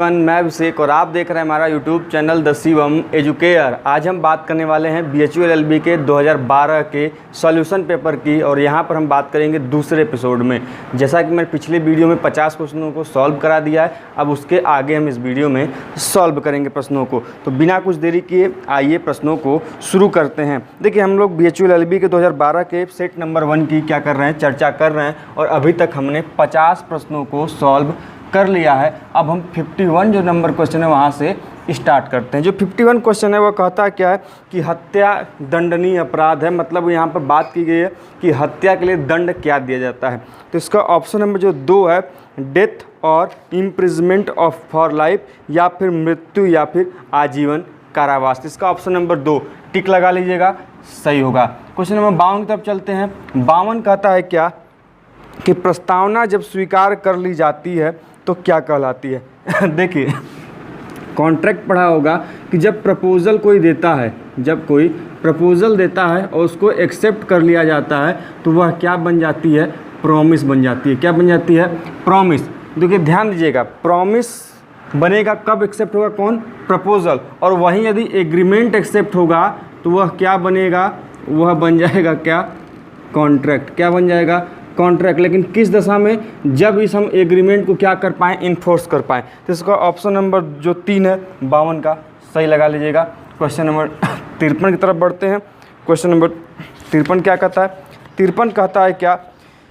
मैं अभिषेक और आप देख रहे हैं हमारा YouTube channel the Shivam educare. आज हम बात करने वाले हैं BHU LLB के 2012 के सॉल्यूशन पेपर की और यहाँ पर हम बात करेंगे दूसरे एपिसोड में। जैसा कि मैंने पिछले वीडियो में 50 प्रश्नों को सॉल्व करा दिया है, अब उसके आगे हम इस वीडियो में सॉल्व करेंगे प्रश्नों को। तो बिना कुछ देरी किए आइए प्रश्नों को शुरू करते हैं। देखिए, हम लोग BHU LLB के 2012 के सेट नंबर 1 की क्या कर रहे हैं, चर्चा कर रहे हैं और अभी तक हमने 50 प्रश्नों को सॉल्व कर लिया है। अब हम 51 जो नंबर क्वेश्चन है वहाँ से स्टार्ट करते हैं। जो 51 क्वेश्चन है वो कहता है क्या है कि हत्या दंडनीय अपराध है, मतलब यहाँ पर बात की गई है कि हत्या के लिए दंड क्या दिया जाता है। तो इसका ऑप्शन नंबर जो 2 है, डेथ और इम्प्रिजमेंट ऑफ फॉर लाइफ, या फिर मृत्यु या फिर आजीवन कारावास। इसका ऑप्शन नंबर 2 टिक लगा लीजिएगा, सही होगा। क्वेश्चन नंबर 52 की तरफ चलते हैं। 52 कहता है क्या कि प्रस्तावना जब स्वीकार कर ली जाती है तो क्या कहलाती है। देखिए, कॉन्ट्रैक्ट पढ़ा होगा कि जब प्रपोजल कोई देता है, जब कोई प्रपोजल देता है और उसको एक्सेप्ट कर लिया जाता है तो वह क्या बन जाती है, प्रॉमिस बन जाती है। क्या बन जाती है, प्रॉमिस। देखिए ध्यान दीजिएगा, प्रॉमिस बनेगा कब एक्सेप्ट होगा, कौन, प्रपोजल। और वहीं यदि एग्रीमेंट एक्सेप्ट होगा तो वह क्या बनेगा, वह बन जाएगा क्या, कॉन्ट्रैक्ट। क्या बन जाएगा, कॉन्ट्रैक्ट। लेकिन किस दशा में, जब इस हम एग्रीमेंट को क्या कर पाएँ, इन्फोर्स कर पाएँ। तो इसका ऑप्शन नंबर जो 3 है 52 का सही लगा लीजिएगा। क्वेश्चन नंबर 53 की तरफ बढ़ते हैं। क्वेश्चन नंबर 53 क्या कहता है, 53 कहता है क्या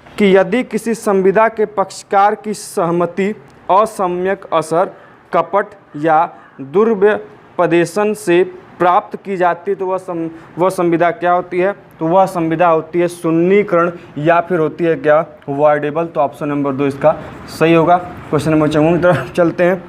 कि यदि किसी संविदा के पक्षकार की सहमति असम्यक असर, कपट या दुर्व्यपदेशन से प्राप्त की जाती है तो वह संविदा क्या होती है, तो वह संविदा होती है सुन्नीकरण या फिर होती है क्या, वॉइडेबल। तो ऑप्शन नंबर 2 इसका सही होगा। क्वेश्चन नंबर 54 की तरफ चलते हैं।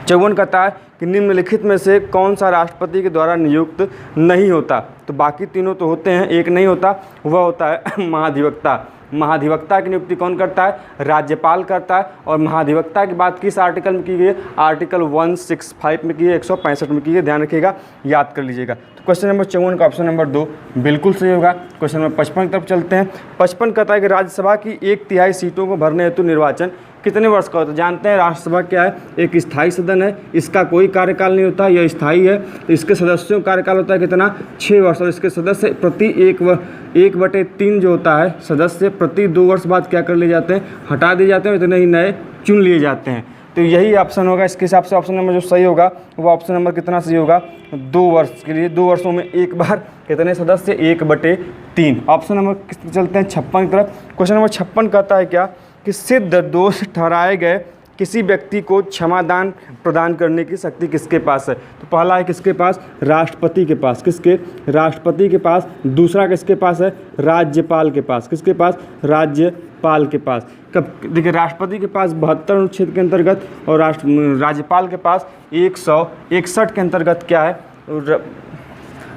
54 कहता है कि निम्नलिखित में से कौन सा राष्ट्रपति के द्वारा नियुक्त नहीं होता। तो बाकी तीनों तो होते हैं, एक नहीं होता, वह होता है महाधिवक्ता। महाधिवक्ता की नियुक्ति कौन करता है, राज्यपाल करता है। और महाधिवक्ता की बात किस आर्टिकल में की गई है, आर्टिकल 165 में की है, 165 में की है, ध्यान रखिएगा, याद कर लीजिएगा। तो क्वेश्चन नंबर 54 का ऑप्शन नंबर 2 बिल्कुल सही होगा। क्वेश्चन नंबर 55 की तरफ चलते हैं। 55 कहता है कि राज्यसभा की 1/3 सीटों को भरने हेतु निर्वाचन कितने वर्ष का होता है। जानते हैं राज्यसभा क्या है, एक स्थायी सदन है, इसका कोई कार्यकाल नहीं होता, यह स्थायी है। तो इसके सदस्यों का कार्यकाल होता है कितना, 6 वर्ष। और इसके सदस्य प्रति 1/3 जो होता है सदस्य प्रति 2 वर्ष बाद क्या कर लिए जाते हैं, हटा दिए जाते हैं, इतने ही नए चुन लिए जाते हैं। तो यही ऑप्शन होगा। इसके हिसाब से ऑप्शन नंबर जो सही होगा वो ऑप्शन नंबर कितना सही होगा, 2 वर्ष के लिए, 2 वर्षों में एक बार कितने सदस्य, 1/3। ऑप्शन नंबर चलते हैं 56 की तरफ। क्वेश्चन नंबर 56 कहता है क्या कि सिद्ध दोष ठहराए गए किसी व्यक्ति को क्षमादान प्रदान करने की शक्ति किसके पास है। तो पहला है किसके पास, राष्ट्रपति के पास। किसके, राष्ट्रपति के पास। दूसरा किसके पास है, राज्यपाल के पास। किसके पास, राज्यपाल के पास। कब, देखिए राष्ट्रपति के पास 72 अनुच्छेद के अंतर्गत और राज्यपाल के पास 161 के अंतर्गत क्या है,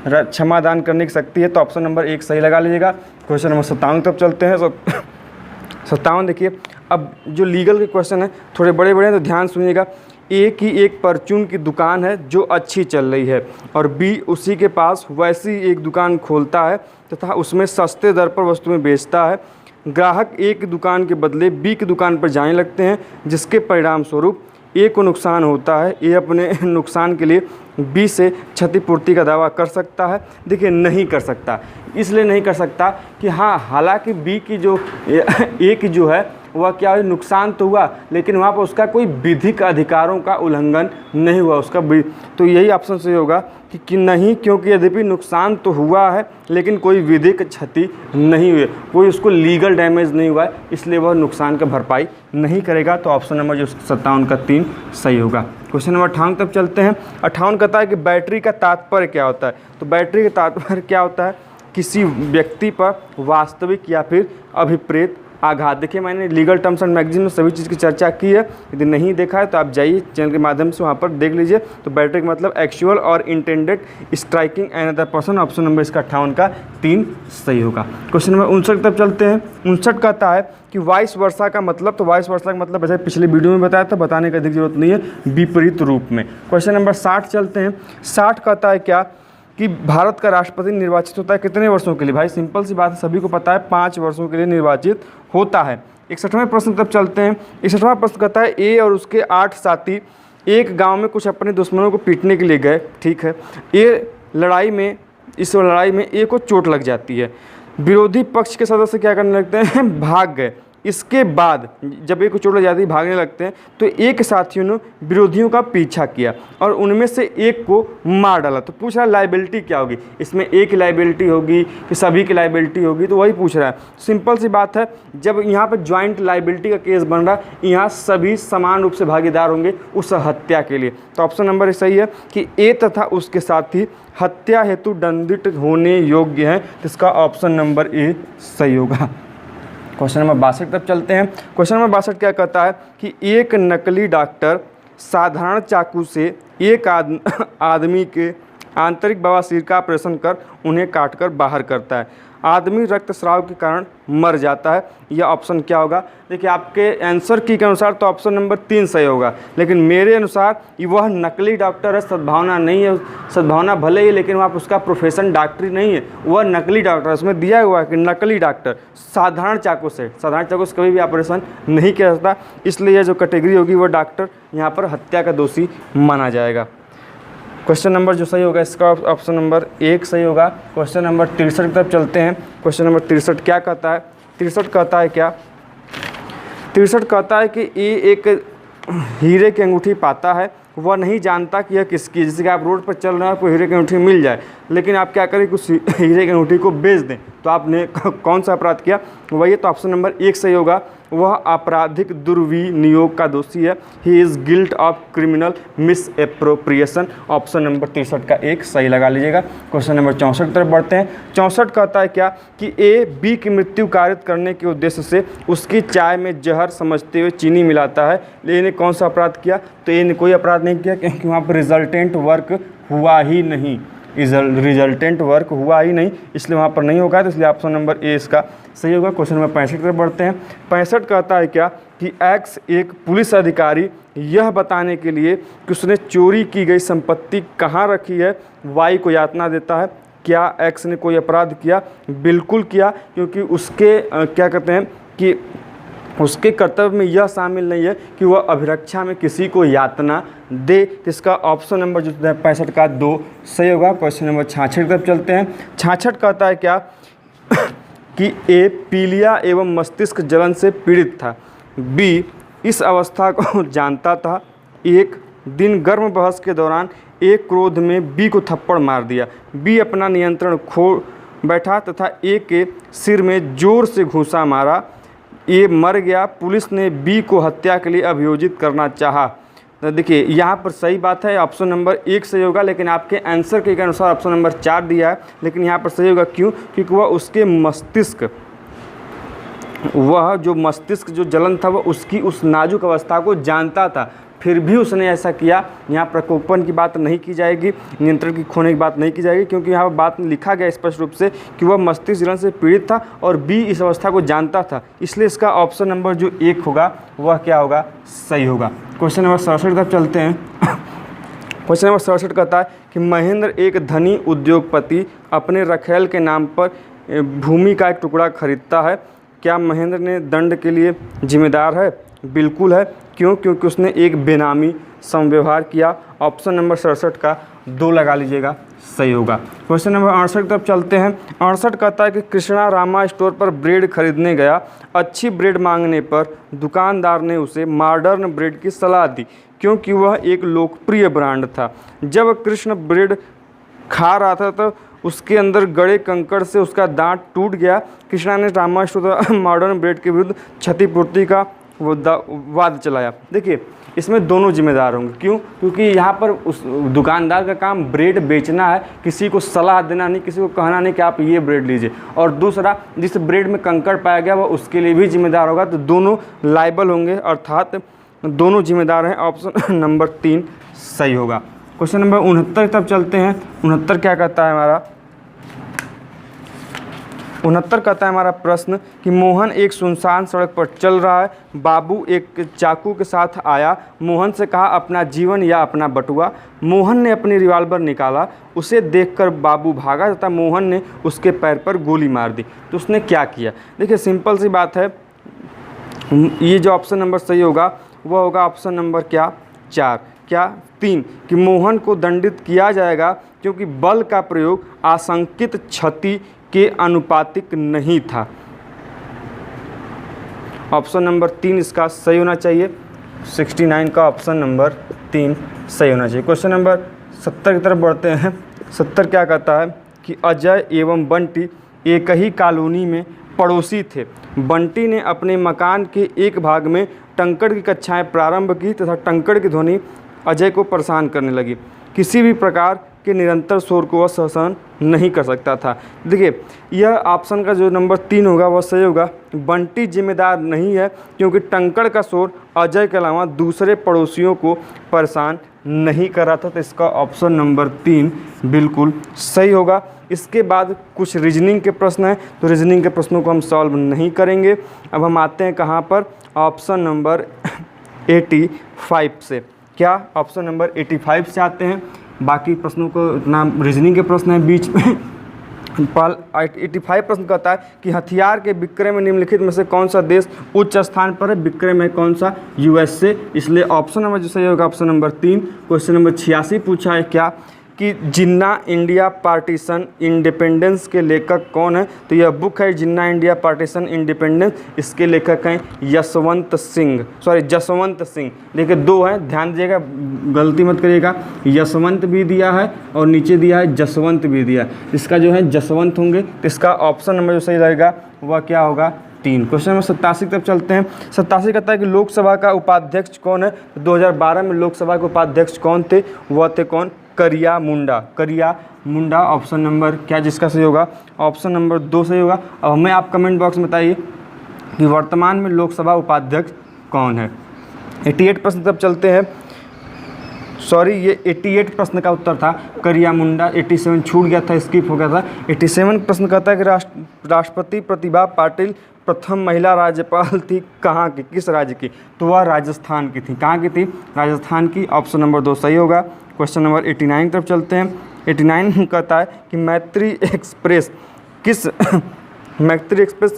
क्षमादान करने की शक्ति है। तो ऑप्शन नंबर 1 सही लगा लीजिएगा। क्वेश्चन नंबर 57 तक चलते हैं। 57 देखिए, अब जो लीगल के क्वेश्चन है थोड़े बड़े बड़े हैं तो ध्यान सुनिएगा। ए की एक परचून की दुकान है जो अच्छी चल रही है और बी उसी के पास वैसी एक दुकान खोलता है तथा उसमें सस्ते दर पर वस्तुएं बेचता है। ग्राहक ए की दुकान के बदले बी की दुकान पर जाने लगते हैं, जिसके परिणाम स्वरूप ए को नुकसान होता है। ए अपने नुकसान के लिए बी से क्षतिपूर्ति का दावा कर सकता है। देखिए नहीं कर सकता, इसलिए नहीं कर सकता कि हाँ, हालांकि बी की जो ए की जो है वह क्या है, नुकसान तो हुआ लेकिन वहाँ पर उसका कोई विधिक अधिकारों का उल्लंघन नहीं हुआ उसका। तो यही ऑप्शन सही होगा कि नहीं, क्योंकि यद्यपि नुकसान तो हुआ है लेकिन कोई विधिक क्षति नहीं हुई, कोई उसको लीगल डैमेज नहीं हुआ है, इसलिए वह नुकसान का भरपाई नहीं करेगा। तो ऑप्शन नंबर जो 57 का 3 सही होगा। क्वेश्चन नंबर 58 तक चलते हैं। 58 कहता है कि बैटरी का तात्पर्य क्या होता है। तो बैटरी का तात्पर्य क्या होता है, किसी व्यक्ति पर वास्तविक या फिर अभिप्रेत आघात। देखिए मैंने लीगल टर्म्स एंड मैगजीन में सभी चीज़ की चर्चा की है, यदि नहीं देखा है तो आप जाइए चैनल के माध्यम से वहाँ पर देख लीजिए। तो बैटरी का मतलब एक्चुअल और intended striking another person. Option number इसका 58 का 3 सही होगा। क्वेश्चन नंबर 59 तक चलते हैं। 59 कहता है कि वाइस वर्षा का मतलब, तो वाइस वर्षा का मतलब जैसे पिछले वीडियो में बताया था, बताने की अधिक जरूरत नहीं है, विपरीत रूप में। क्वेश्चन नंबर 60 चलते हैं। 60 कहता है क्या कि भारत का राष्ट्रपति निर्वाचित होता है कितने वर्षों के लिए। भाई सिंपल सी बात है, सभी को पता है 5 वर्षों के लिए निर्वाचित होता है। 61वें प्रश्न तब चलते हैं। 61वां प्रश्न कहता है ए और उसके 8 साथी एक गांव में कुछ अपने दुश्मनों को पीटने के लिए गए, ठीक है। इस लड़ाई में एक को चोट लग जाती है। विरोधी पक्ष के सदस्य क्या करने लगते हैं, भाग गए। इसके बाद जब एक को चोट लग जाती है, भागने लगते हैं, तो एक साथियों ने विरोधियों का पीछा किया और उनमें से एक को मार डाला। तो पूछ रहा है लाइबिलिटी क्या होगी, इसमें एक की लाइबिलिटी होगी कि सभी की लाइबिलिटी होगी, तो वही पूछ रहा है। सिंपल सी बात है, जब यहाँ पर ज्वाइंट लाइबिलिटी का केस बन रहा है, यहाँ सभी समान रूप से भागीदार होंगे उस हत्या के लिए। तो ऑप्शन नंबर सही है कि ए तथा उसके साथी हत्या हेतु दंडित होने योग्य हैं। तो इसका ऑप्शन नंबर ए सही होगा। क्वेश्चन नंबर 62 तक चलते हैं। क्वेश्चन नंबर 62 क्या कहता है कि एक नकली डॉक्टर साधारण चाकू से एक आदमी के आंतरिक बवासीर का ऑपरेशन कर उन्हें काटकर बाहर करता है। आदमी रक्तस्राव के कारण मर जाता है। यह ऑप्शन क्या होगा? देखिए, आपके आंसर की के अनुसार तो ऑप्शन नंबर 3 सही होगा, लेकिन मेरे अनुसार वह नकली डॉक्टर है, सद्भावना नहीं है। सद्भावना भले ही, लेकिन वहाँ उसका प्रोफेशन डॉक्टरी नहीं है, वह नकली डॉक्टर है। उसमें दिया हुआ है कि नकली डॉक्टर साधारण चाकू से कभी भी ऑपरेशन नहीं किया जाता, इसलिए जो कैटेगरी होगी वह डॉक्टर यहाँ पर हत्या का दोषी माना जाएगा। क्वेश्चन नंबर जो सही होगा इसका ऑप्शन नंबर 1 सही होगा। क्वेश्चन नंबर 63 की तरफ चलते हैं। क्वेश्चन नंबर 63 क्या कहता है? 63 कहता है क्या? 63 कहता है कि ये एक हीरे की अंगूठी पाता है, वह नहीं जानता कि यह किसकी है। जैसे कि आप रोड पर चल रहे हैं, आपको हीरे की अंगूठी मिल जाए, लेकिन आप क्या करें, कुछ हीरे की अंगूठी को बेच दें, तो आपने कौन सा अपराध किया? वही है। तो ऑप्शन नंबर 1 सही होगा। वह आपराधिक दुर्विनियोग का दोषी है। He is guilt of criminal miss appropriation. Option number 63 का 1 सही लगा लीजिएगा। क्वेश्चन नंबर 64 की तरफ बढ़ते हैं। 64 कहता है क्या कि ए बी की मृत्यु कारित करने के उद्देश्य से उसकी चाय में जहर समझते हुए चीनी मिलाता है। इन्हें कौन सा अपराध किया? तो इन्हें कोई अपराध नहीं किया, क्योंकि वहाँ पर रिजल्टेंट वर्क हुआ ही नहीं, इसलिए वहाँ पर नहीं होगा। तो इसलिए ऑप्शन नंबर ए इसका सही होगा। क्वेश्चन नंबर 65 की तरफ बढ़ते हैं। 65 कहता है क्या कि एक्स एक पुलिस अधिकारी यह बताने के लिए कि उसने चोरी की गई संपत्ति कहाँ रखी है, वाई को यातना देता है। क्या एक्स ने कोई अपराध किया? बिल्कुल किया, क्योंकि उसके क्या कहते हैं कि उसके कर्तव्य में यह शामिल नहीं है कि वह अभिरक्षा में किसी को यातना दे। इसका ऑप्शन नंबर जो है 65 का 2 सही होगा। क्वेश्चन नंबर 66 की तरफ चलते हैं। 66 कहता है क्या कि ए पीलिया एवं मस्तिष्क जलन से पीड़ित था। बी इस अवस्था को जानता था। एक दिन गर्म बहस के दौरान एक क्रोध में बी को थप्पड़ मार दिया। बी अपना नियंत्रण खो बैठा तथा ए के सिर में जोर से घूंसा मारा। ए मर गया। पुलिस ने बी को हत्या के लिए अभियोजित करना चाहा। तो देखिए, यहाँ पर सही बात है, ऑप्शन नंबर 1 सही होगा, लेकिन आपके आंसर के अनुसार ऑप्शन नंबर 4 दिया है, लेकिन यहाँ पर सही होगा। क्यों? क्योंकि वह उसके मस्तिष्क जो जलन था, वह उसकी उस नाजुक अवस्था को जानता था, फिर भी उसने ऐसा किया। यहाँ प्रकोपन की बात नहीं की जाएगी, नियंत्रण की खोने की बात नहीं की जाएगी, क्योंकि यहाँ पर बात लिखा गया स्पष्ट रूप से कि वह मस्तिष्क जलन से पीड़ित था और बी इस अवस्था को जानता था। इसलिए इसका ऑप्शन नंबर जो 1 होगा वह क्या होगा? सही होगा। क्वेश्चन नंबर 67 तक चलते हैं। क्वेश्चन नंबर 67 कहता है कि महेंद्र एक धनी उद्योगपति अपने रखेल के नाम पर भूमि का एक टुकड़ा खरीदता है। क्या महेंद्र ने दंड के लिए जिम्मेदार है? बिल्कुल है। क्यों? क्योंकि उसने एक बेनामी समव्यवहार किया। ऑप्शन नंबर 67 का 2 लगा लीजिएगा, सही होगा। क्वेश्चन नंबर 68 की तरफ चलते हैं। 68 कहता है कि कृष्णा रामा स्टोर पर ब्रेड खरीदने गया। अच्छी ब्रेड मांगने पर दुकानदार ने उसे मॉडर्न ब्रेड की सलाह दी, क्योंकि वह एक लोकप्रिय ब्रांड था। जब कृष्ण ब्रेड खा रहा था तो उसके अंदर गड़े कंकड़ से उसका दांत टूट गया। कृष्णा ने रामा स्टोर मॉडर्न ब्रेड के विरुद्ध क्षतिपूर्ति का वाद चलाया। देखिए, इसमें दोनों जिम्मेदार होंगे। क्यों? क्योंकि यहाँ पर उस दुकानदार का काम ब्रेड बेचना है, किसी को सलाह देना नहीं, किसी को कहना नहीं कि आप ये ब्रेड लीजिए। और दूसरा, जिस ब्रेड में कंकड़ पाया गया वह उसके लिए भी जिम्मेदार होगा। तो दोनों लायबल होंगे, अर्थात दोनों जिम्मेदार हैं। ऑप्शन नंबर 3 सही होगा। क्वेश्चन नंबर 69 तब चलते हैं। 69 क्या कहता है हमारा? 69 कहता है हमारा प्रश्न कि मोहन एक सुनसान सड़क पर चल रहा है। बाबू एक चाकू के साथ आया। मोहन से कहा अपना जीवन या अपना बटुआ। मोहन ने अपनी रिवॉल्वर निकाला। उसे देखकर बाबू भागा तथा मोहन ने उसके पैर पर गोली मार दी। तो उसने क्या किया? देखिए, सिंपल सी बात है, ये जो ऑप्शन नंबर सही होगा वह होगा ऑप्शन नंबर क्या? 4। क्या 3 कि मोहन को दंडित किया जाएगा क्योंकि बल का प्रयोग आशंकित क्षति के अनुपातिक नहीं था। ऑप्शन नंबर 3 इसका सही होना चाहिए। 69 का ऑप्शन नंबर 3 सही होना चाहिए। क्वेश्चन नंबर 70 की तरफ बढ़ते हैं। 70 क्या कहता है कि अजय एवं बंटी एक ही कॉलोनी में पड़ोसी थे। बंटी ने अपने मकान के एक भाग में टंकड़ की कक्षाएं प्रारंभ की तथा टंकड़ की ध्वनि अजय को परेशान करने लगी। किसी भी प्रकार के निरंतर शोर को वह सहन नहीं कर सकता था। देखिए, यह ऑप्शन का जो नंबर 3 होगा वह सही होगा। बंटी जिम्मेदार नहीं है क्योंकि टंकड़ का शोर अजय के अलावा दूसरे पड़ोसियों को परेशान नहीं कर रहा था। तो इसका ऑप्शन नंबर 3 बिल्कुल सही होगा। इसके बाद कुछ रीजनिंग के प्रश्न हैं, तो रीजनिंग के प्रश्नों को हम सॉल्व नहीं करेंगे। अब हम आते हैं कहाँ पर, ऑप्शन नंबर 85 से। क्या ऑप्शन नंबर 85 से आते हैं। बाकी प्रश्नों को इतना रीजनिंग के प्रश्न हैं बीच में। 85 प्रश्न कहता है कि हथियार के विक्रय में निम्नलिखित में से कौन सा देश उच्च स्थान पर है, विक्रय में कौन सा, यूएसए। इसलिए ऑप्शन नंबर जो सही होगा ऑप्शन नंबर 3। क्वेश्चन नंबर 86 पूछा है क्या कि जिन्ना इंडिया पार्टीशन इंडिपेंडेंस के लेखक कौन है। तो यह बुक है जिन्ना इंडिया पार्टीशन इंडिपेंडेंस, इसके लेखक हैं जसवंत सिंह। देखिए 2 हैं, ध्यान दीजिएगा, गलती मत करिएगा। यशवंत भी दिया है और नीचे दिया है जसवंत भी दिया है। इसका जो है जसवंत होंगे, तो इसका ऑप्शन नंबर जो सही रहेगा वह क्या होगा, 3। क्वेश्चन नंबर 87 की तरफ चलते हैं। 87 कहता है कि लोकसभा का उपाध्यक्ष कौन है। 2012 में लोकसभा के उपाध्यक्ष कौन थे, वह थे कौन, करिया मुंडा। ऑप्शन नंबर क्या जिसका सही होगा, ऑप्शन नंबर 2 सही होगा। अब हमें आप कमेंट बॉक्स में बताइए कि वर्तमान में लोकसभा उपाध्यक्ष कौन है। 88 प्रश्न तब चलते हैं। ये 88 प्रश्न का उत्तर था करिया मुंडा। 87 छूट गया था, स्किप हो गया था। 87 प्रश्न कहता है कि राष्ट्रपति प्रतिभा पाटिल प्रथम महिला राज्यपाल थी कहाँ की, किस राज्य की। तो वह राजस्थान की थी। कहाँ की थी, राजस्थान की। ऑप्शन नंबर 2 सही होगा। क्वेश्चन नंबर 89 की तरफ चलते हैं। 89 कहता है कि मैत्री एक्सप्रेस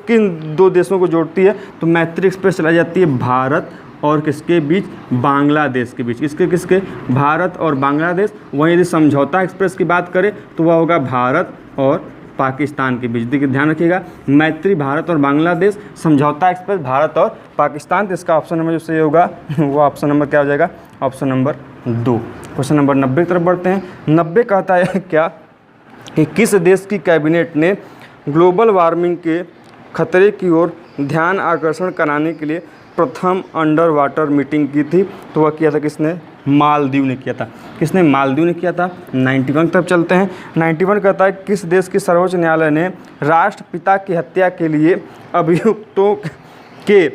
किन 2 देशों को जोड़ती है। तो मैत्री एक्सप्रेस चलाई जाती है भारत और किसके बीच, बांग्लादेश के बीच। किसके, भारत और बांग्लादेश। वहीं यदि समझौता एक्सप्रेस की बात करें तो वह होगा भारत और पाकिस्तान के बीच। देखिए ध्यान रखिएगा, मैत्री भारत और बांग्लादेश, समझौता एक्सप्रेस भारत और पाकिस्तान। तो इसका ऑप्शन नंबर जो सही होगा वो ऑप्शन नंबर क्या हो जाएगा, ऑप्शन नंबर 2। क्वेश्चन नंबर 90 की तरफ बढ़ते हैं। 90 कहता है क्या कि किस देश की कैबिनेट ने ग्लोबल वार्मिंग के खतरे की ओर ध्यान आकर्षण कराने के लिए प्रथम अंडर वाटर मीटिंग की थी। तो वह किया था किसने, मालदीव ने किया था। किसने, मालदीव ने किया था। 91 की तरफ चलते हैं। 91 कहता है किस देश की सर्वोच्च न्यायालय ने राष्ट्रपिता की हत्या के लिए अभियुक्तों के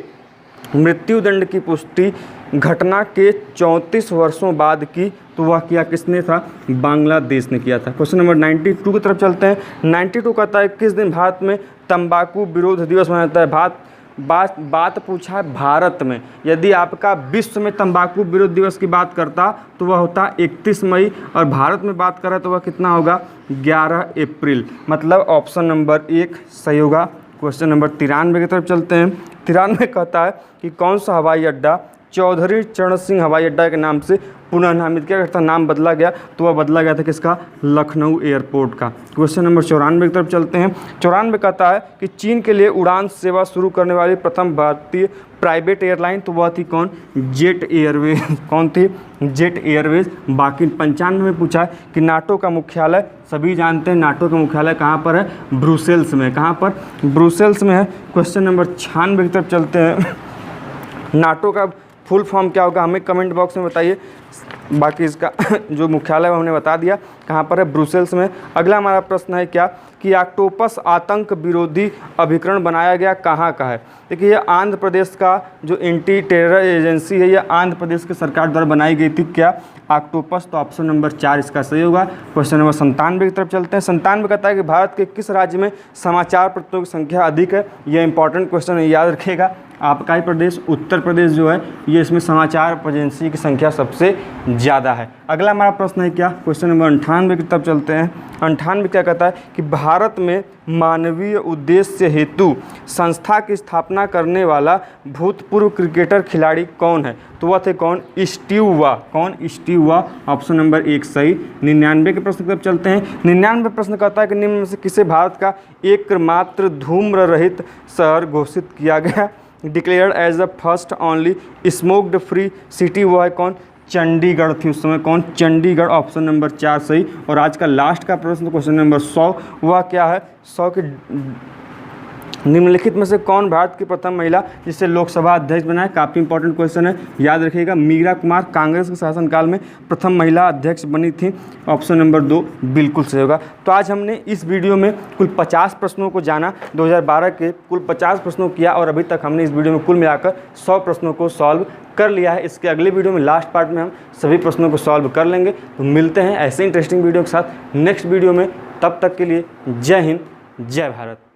मृत्युदंड की पुष्टि घटना के 34 वर्षों बाद की। तो वह किया किसने था, बांग्लादेश ने किया था। क्वेश्चन नंबर 92 की तरफ चलते हैं। 92 कहता है किस दिन भारत में तंबाकू विरोध दिवस मनाया जाता है। बात पूछा है भारत में। यदि आपका विश्व में तंबाकू विरोध दिवस की बात करता तो वह होता 31 मई, और भारत में बात करें तो वह कितना होगा, 11 अप्रैल। मतलब ऑप्शन नंबर 1 सही होगा। क्वेश्चन नंबर 93 की तरफ चलते हैं। 93 कहता है कि कौन सा हवाई अड्डा चौधरी चरण सिंह हवाई अड्डा के नाम से पुनः नामित किया गया था, नाम बदला गया। तो वह बदला गया था किसका, लखनऊ एयरपोर्ट का। क्वेश्चन नंबर 94 की तरफ चलते हैं। 94 कहता है कि चीन के लिए उड़ान सेवा शुरू करने वाली प्रथम भारतीय प्राइवेट एयरलाइन। तो वह थी कौन, जेट एयरवेज। कौन थी, जेट एयरवेज। बाकी 95 में पूछा है कि नाटो का मुख्यालय, सभी जानते हैं नाटो का मुख्यालय कहाँ पर है, ब्रुसेल्स में। कहाँ पर, ब्रुसेल्स में है। क्वेश्चन नंबर 96 की तरफ चलते हैं। नाटो का फुल फॉर्म क्या होगा, हमें कमेंट बॉक्स में बताइए। बाकी इसका जो मुख्यालय है हमने बता दिया, कहाँ पर है, ब्रुसेल्स में। अगला हमारा प्रश्न है क्या कि ऑक्टोपस आतंक विरोधी अभिकरण बनाया गया कहाँ का है। देखिए ये आंध्र प्रदेश का जो एंटी टेरर एजेंसी है, ये आंध्र प्रदेश की सरकार द्वारा बनाई गई थी। क्या, ऑक्टोपस। तो ऑप्शन नंबर 4 इसका सही होगा। क्वेश्चन नंबर 97 की तरफ चलते हैं। 97 कहता है कि भारत के किस राज्य में समाचार पत्रों की संख्या अधिक है। यह इंपॉर्टेंट क्वेश्चन है, याद रखिएगा। आबकारी प्रदेश उत्तर प्रदेश जो है ये इसमें समाचार एजेंसी की संख्या सबसे ज़्यादा है। अगला हमारा प्रश्न है क्या, क्वेश्चन नंबर 98 की तरफ चलते हैं। 98 क्या कहता है कि भारत में मानवीय उद्देश्य हेतु संस्था की स्थापना करने वाला भूतपूर्व क्रिकेटर खिलाड़ी कौन है? तो वह थे कौन? स्टीव वा। कौन? स्टीव वा। ऑप्शन नंबर 1 सही। 99 के प्रश्न की तरफ चलते हैं। 99 प्रश्न कहता है कि निम्न में से किसे भारत का एकमात्र धूम्र रहित शहर घोषित किया गया? Declared as the first only smoked free city. वो है कौन? चंडीगढ़ थी उस समय। कौन? चंडीगढ़। ऑप्शन नंबर 4 सही। और आज का लास्ट का प्रश्न क्वेश्चन नंबर 100, वह क्या है? 100 के निम्नलिखित में से कौन भारत की प्रथम महिला जिसे लोकसभा अध्यक्ष बनाए? काफ़ी इंपॉर्टेंट क्वेश्चन है, याद रखिएगा। मीरा कुमार कांग्रेस के शासनकाल में प्रथम महिला अध्यक्ष बनी थी। ऑप्शन नंबर 2 बिल्कुल सही होगा। तो आज हमने इस वीडियो में कुल 50 प्रश्नों को जाना, 2012 के कुल 50 प्रश्नों किया और अभी तक हमने इस वीडियो में कुल मिलाकर 100 प्रश्नों को सॉल्व कर लिया है। इसके अगले वीडियो में लास्ट पार्ट में हम सभी प्रश्नों को सॉल्व कर लेंगे। तो मिलते हैं ऐसे इंटरेस्टिंग वीडियो के साथ नेक्स्ट वीडियो में। तब तक के लिए जय हिंद, जय भारत।